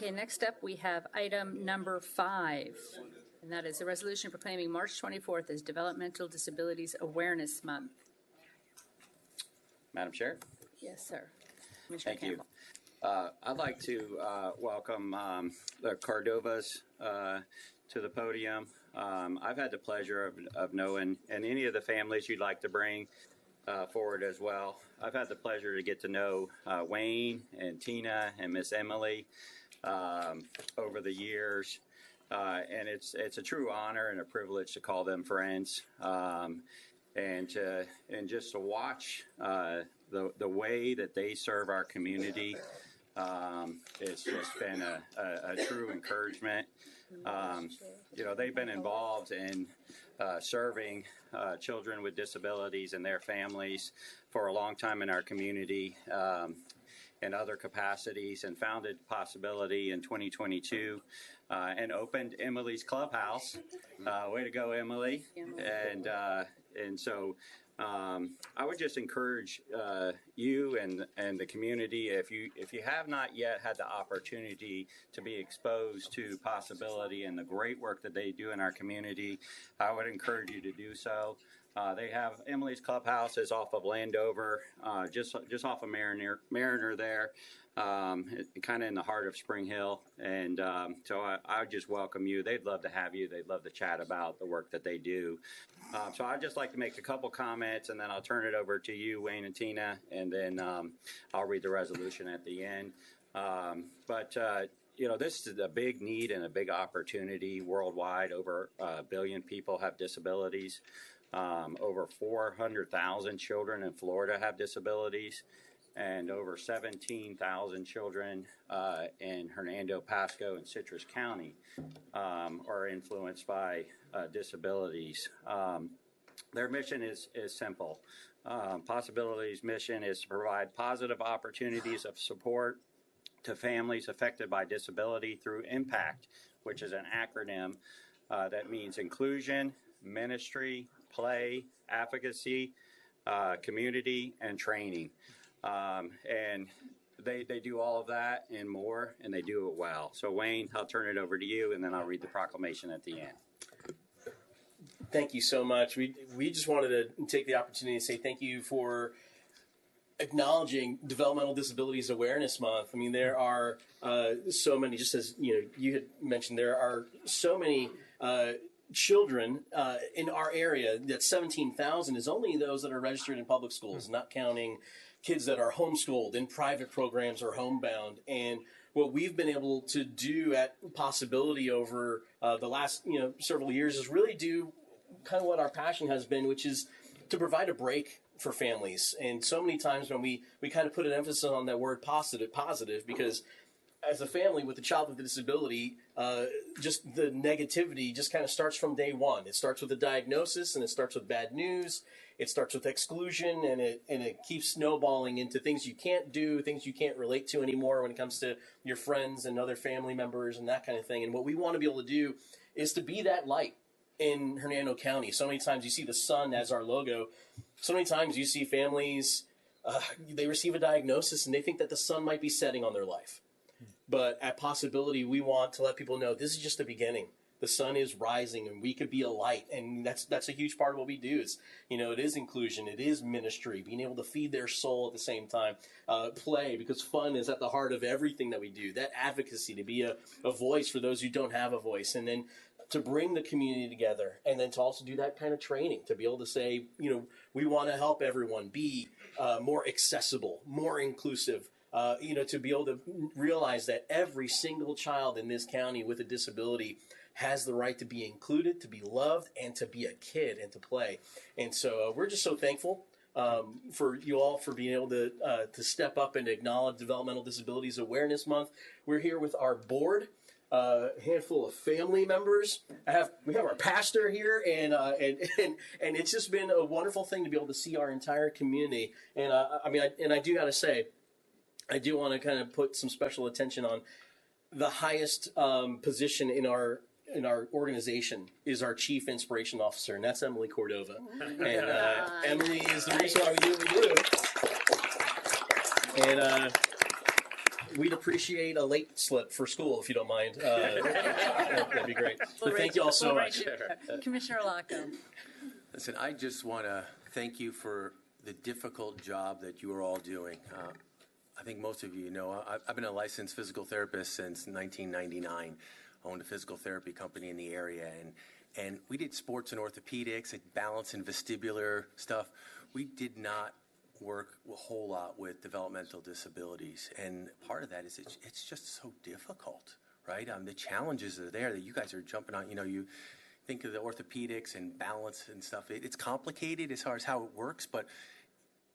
Okay, next up we have item number 5, and that is a resolution proclaiming March 24th as Developmental Disabilities Awareness Month. Madam Chair? Yes, sir. Thank you. I'd like to welcome the Cordovas to the podium. I've had the pleasure of knowing, and any of the families you'd like to bring forward as well. I've had the pleasure to get to know Wayne and Tina and Miss Emily over the years, and it's a true honor and a privilege to call them friends, and just to watch the way that they serve our community. It's just been a true encouragement. You know, they've been involved in serving children with disabilities and their families for a long time in our community, in other capacities, and founded Posability in 2022 and opened Emily's Clubhouse. Way to go, Emily. And so I would just encourage you and the community, if you have not yet had the opportunity to be exposed to Posability and the great work that they do in our community, I would encourage you to do so. They have Emily's Clubhouse is off of Landover, just off of Mariner there, kind of in the heart of Spring Hill. And so I would just welcome you. They'd love to have you. They'd love to chat about the work that they do. So I'd just like to make a couple comments, and then I'll turn it over to you, Wayne and Tina, and then I'll read the resolution at the end. You know, this is a big need and a big opportunity worldwide. Over 1 billion people have disabilities. Over 400,000 children in Florida have disabilities, and over 17,000 children in Hernando, Pasco, and Citrus County are influenced by disabilities. Their mission is simple. Posability's mission is to provide positive opportunities of support to families affected by disability through IMPACT, which is an acronym that means inclusion, ministry, play, advocacy, community, and training. And they do all of that and more, and they do it well. So Wayne, I'll turn it over to you, and then I'll read the proclamation at the end. Thank you so much. We just wanted to take the opportunity to say thank you for acknowledging Developmental Disabilities Awareness Month. I mean, there are so many, just as you had mentioned, there are so many children in our area. That 17,000 is only those that are registered in public schools, not counting kids that are homeschooled in private programs or homebound. And what we've been able to do at Posability over the last several years is really do kind of what our passion has been, which is to provide a break for families. And so many times when we kind of put an emphasis on that word positive, because as a family with a child with a disability, just the negativity just kind of starts from day one. It starts with a diagnosis, and it starts with bad news. It starts with exclusion, and it keeps snowballing into things you can't do, things you can't relate to anymore when it comes to your friends and other family members and that kind of thing. And what we want to be able to do is to be that light in Hernando County. So many times you see the sun as our logo. So many times you see families, they receive a diagnosis and they think that the sun might be setting on their life. But at Posability, we want to let people know this is just the beginning. The sun is rising, and we could be a light, and that's a huge part of what we do. Is it is inclusion, it is ministry, being able to feed their soul at the same time, play, because fun is at the heart of everything that we do. That advocacy, to be a voice for those who don't have a voice, and then to bring the community together, and then to also do that kind of training, to be able to say, we want to help everyone be more accessible, more inclusive. To be able to realize that every single child in this county with a disability has the right to be included, to be loved, and to be a kid and to play. And so we're just so thankful for you all for being able to step up and acknowledge Developmental Disabilities Awareness Month. We're here with our board, a handful of family members. We have our pastor here, and it's just been a wonderful thing to be able to see our entire community. And I do got to say, I do want to kind of put some special attention on the highest position in our organization is our Chief Inspiration Officer, and that's Emily Cordova. And Emily is the reason why we do what we do. And we'd appreciate a late slip for school if you don't mind. That'd be great. But thank you all so much. Commissioner Laco. Listen, I just want to thank you for the difficult job that you are all doing. I think most of you know I've been a licensed physical therapist since 1999. I owned a physical therapy company in the area, and we did sports and orthopedics and balance and vestibular stuff. We did not work a whole lot with developmental disabilities, and part of that is it's just so difficult, right? The challenges are there that you guys are jumping on. You think of the orthopedics and balance and stuff. It's complicated as far as how it works, but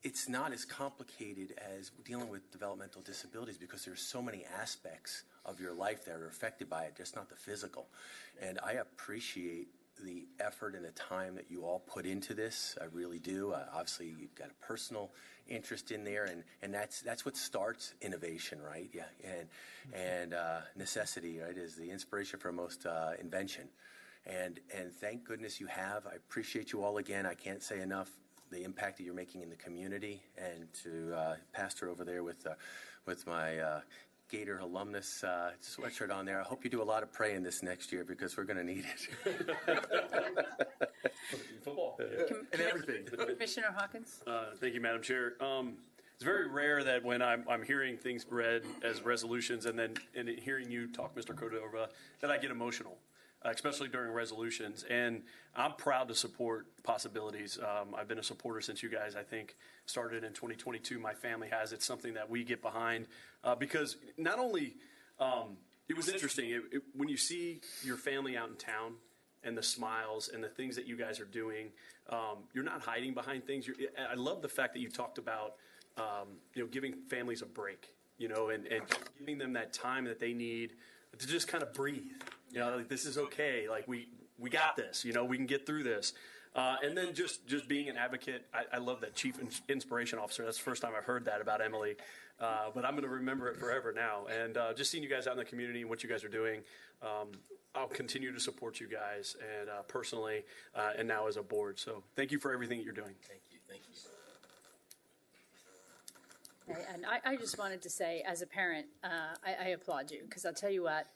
it's not as complicated as dealing with developmental disabilities because there's so many aspects of your life that are affected by it, just not the physical. And I appreciate the effort and the time that you all put into this. I really do. Obviously, you've got a personal interest in there, and that's what starts innovation, right? Yeah, and necessity, right, is the inspiration for most invention. And thank goodness you have. I appreciate you all again. I can't say enough the impact that you're making in the community, and to Pastor over there with my Gator alumnus sweatshirt on there. I hope you do a lot of praying this next year because we're going to need it. Football and everything. Commissioner Hawkins. Thank you, Madam Chair. It's very rare that when I'm hearing things read as resolutions and hearing you talk, Mr. Cordova, that I get emotional. Especially during resolutions, and I'm proud to support Possibilities. I've been a supporter since you guys, I think, started in 2022. My family has. It's something that we get behind because not only it was interesting when you see your family out in town and the smiles and the things that you guys are doing. You're not hiding behind things. I love the fact that you talked about giving families a break, and giving them that time that they need to just kind of breathe. Like, this is okay. Like, we got this. We can get through this. And then just being an advocate, I love that Chief Inspiration Officer. That's the first time I've heard that about Emily. But I'm going to remember it forever now. And just seeing you guys out in the community and what you guys are doing, I'll continue to support you guys and personally and now as a board. So thank you for everything that you're doing. Thank you. And I just wanted to say, as a parent, I applaud you, because I'll tell you what,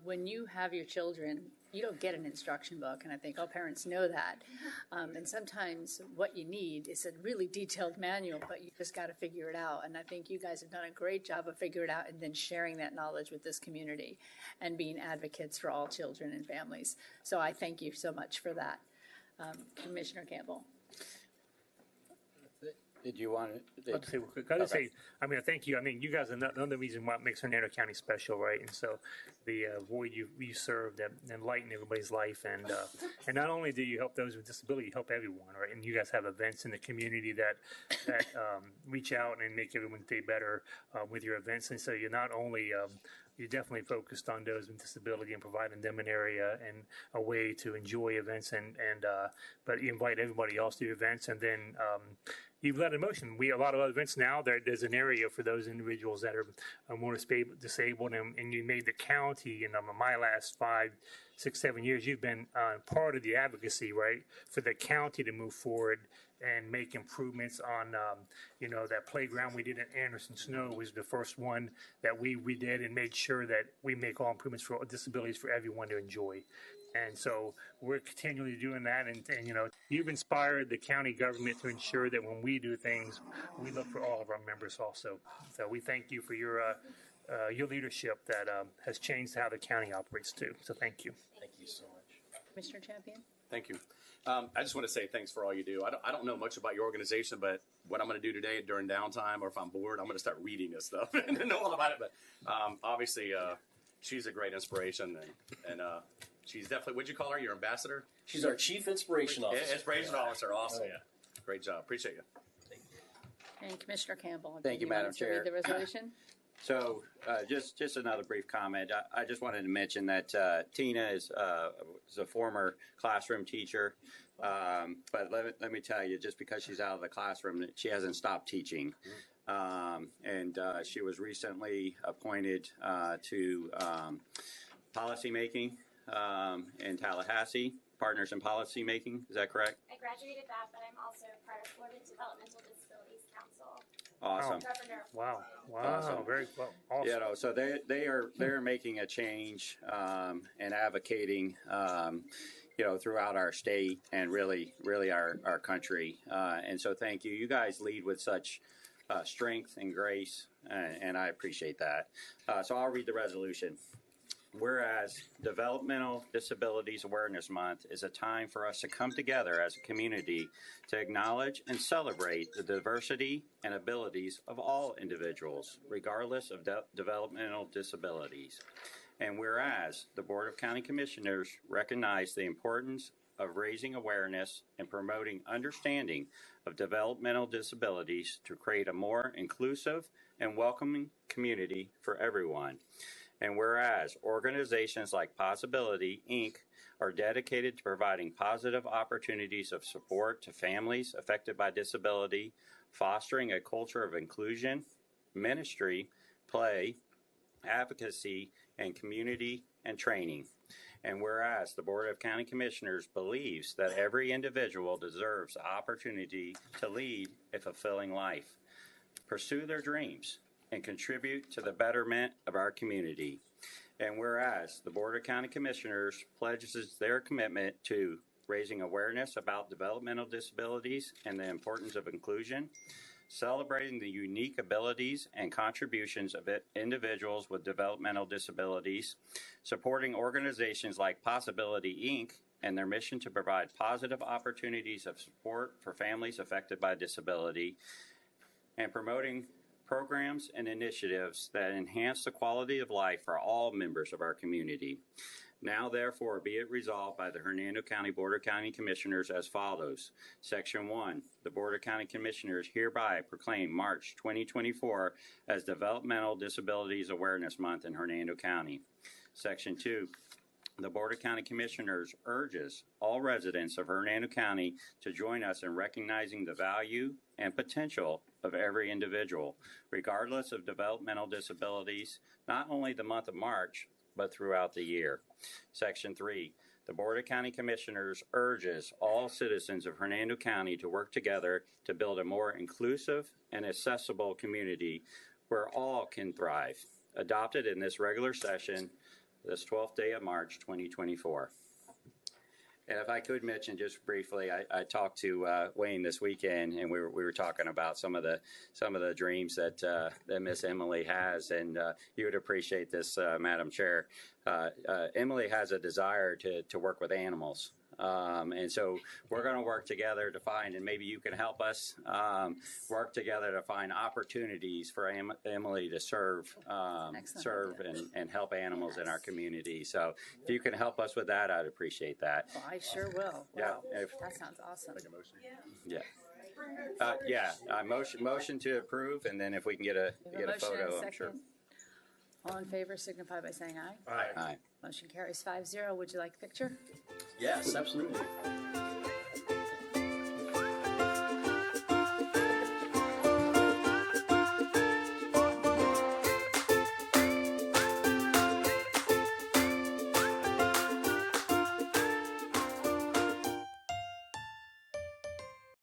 when you have your children, you don't get an instruction book, and I think all parents know that. And sometimes what you need is a really detailed manual, but you just got to figure it out. And I think you guys have done a great job of figuring it out and then sharing that knowledge with this community and being advocates for all children and families. So I thank you so much for that. Commissioner Campbell. Did you want to? I'll just say real quick. I'll just say, thank you. You guys are another reason what makes Hernando County special, right? And so the void you serve that enlighten everybody's life, and not only do you help those with disability, you help everyone, right? And you guys have events in the community that reach out and make everyone day better with your events. And so you're not only you're definitely focused on those with disability and providing them an area and a way to enjoy events, but you invite everybody else to your events, and then you've led a motion. A lot of events now, there's an area for those individuals that are more disabled, and you made the county, in my last 5, 6, 7 years, you've been part of the advocacy, right, for the county to move forward and make improvements on, that playground we did at Anderson Snow was the first one that we did, and made sure that we make all improvements for disabilities for everyone to enjoy. And so we're continually doing that, and you've inspired the county government to ensure that when we do things, we look for all of our members also. So we thank you for your leadership that has changed how the county operates too. So thank you. Thank you so much. Commissioner Champion. Thank you. I just want to say thanks for all you do. I don't know much about your organization, but what I'm going to do today during downtime, or if I'm bored, I'm going to start reading this stuff and know all about it. But obviously, she's a great inspiration, and she's definitely, what'd you call her, your ambassador? She's our Chief Inspiration Officer. Inspiration Officer, awesome. Oh, yeah. Great job. Appreciate you. And Commissioner Campbell. Thank you, Madam Chair. Read the resolution. So just another brief comment. I just wanted to mention that Tina is a former classroom teacher, but let me tell you, just because she's out of the classroom, she hasn't stopped teaching. And she was recently appointed to policy making in Tallahassee, Partners in Policy Making. Is that correct? I graduated that, but I'm also part of Florida Developmental Disabilities Council. Awesome. Wow. Wow. Awesome. Very well. Awesome. You know, so they're making a change and advocating, you know, throughout our state and really our country. And so thank you. You guys lead with such strength and grace, and I appreciate that. So I'll read the resolution. Whereas Developmental Disabilities Awareness Month is a time for us to come together as a community to acknowledge and celebrate the diversity and abilities of all individuals, regardless of developmental disabilities. And whereas the Board of County Commissioners recognize the importance of raising awareness and promoting understanding of developmental disabilities to create a more inclusive and welcoming community for everyone. And whereas organizations like Posability, Inc. are dedicated to providing positive opportunities of support to families affected by disability, fostering a culture of inclusion, ministry, play, advocacy, and community and training. And whereas the Board of County Commissioners believes that every individual deserves the opportunity to lead a fulfilling life, pursue their dreams, and contribute to the betterment of our community. And whereas the Board of County Commissioners pledges their commitment to raising awareness about developmental disabilities and the importance of inclusion, celebrating the unique abilities and contributions of individuals with developmental disabilities, supporting organizations like Posability, Inc., and their mission to provide positive opportunities of support for families affected by disability, and promoting programs and initiatives that enhance the quality of life for all members of our community. Now, therefore, be it resolved by the Hernando County Board of County Commissioners as follows. Section 1, the Board of County Commissioners hereby proclaim March 2024 as Developmental Disabilities Awareness Month in Hernando County. Section 2, the Board of County Commissioners urges all residents of Hernando County to join us in recognizing the value and potential of every individual, regardless of developmental disabilities, not only the month of March, but throughout the year. Section 3, the Board of County Commissioners urges all citizens of Hernando County to work together to build a more inclusive and accessible community where all can thrive. Adopted in this regular session, this 12th day of March, 2024. And if I could mention just briefly, I talked to Wayne this weekend, and we were talking about some of the dreams that Miss Emily has, and you would appreciate this, Madam Chair. Emily has a desire to work with animals. And so we're going to work together to find, and maybe you can help us work together to find opportunities for Emily to serve and help animals in our community. So if you can help us with that, I'd appreciate that. Well, I sure will. Yeah, Wow. That sounds awesome. Yeah. Motion to approve, and then if we can get a photo, I'm sure. All in favor signify by saying aye. All right. Aye. Motion carries 5-0. Would you like a picture? Yes, absolutely.